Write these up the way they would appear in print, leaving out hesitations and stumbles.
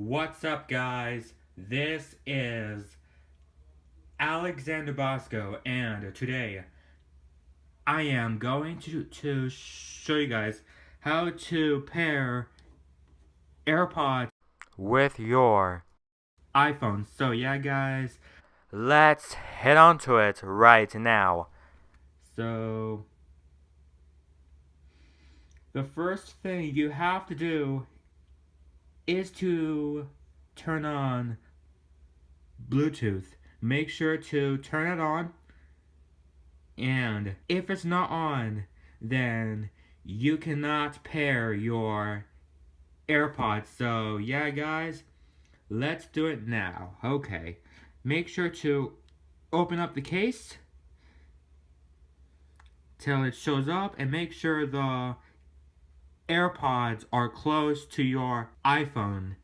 What's up, guys? This is Alexander Bosko, and today I am going to show you guys how to pair AirPods with your iPhone. So yeah, guys, let's head on to it right now. So the first thing you have to do is to turn on Bluetooth. Make sure to turn it on, and if it's not on, then you cannot pair your AirPods. So yeah, guys, let's do it now. Okay, make sure to open up the case till it shows up, and make sure the AirPods are close to your iPhone,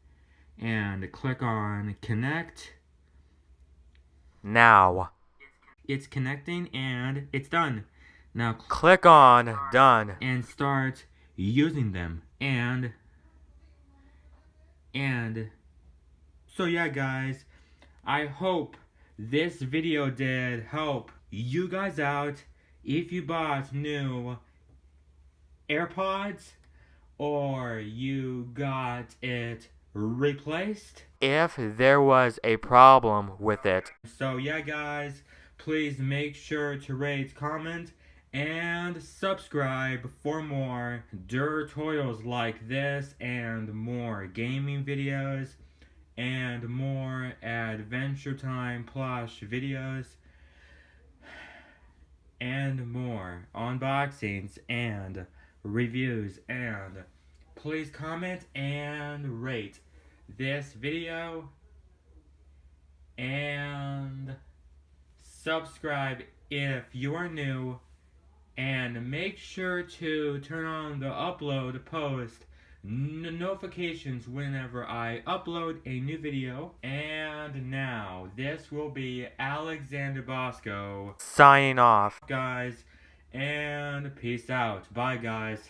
and click on Connect. Now it's connecting and it's done. Now click on Done and start using them. And so yeah, guys, I hope this video did help you guys out if you bought new AirPods or you got it replaced, if there was a problem with it. So yeah, guys, please make sure to rate, comment, and subscribe for more tutorials like this, and more gaming videos, and more Adventure Time plush videos, and more unboxings and reviews. And please comment and rate this video, and subscribe if you are new, and make sure to turn on the upload post notifications whenever I upload a new video. And now this will be Alexander Bosko signing off, guys, and peace out. Bye, guys.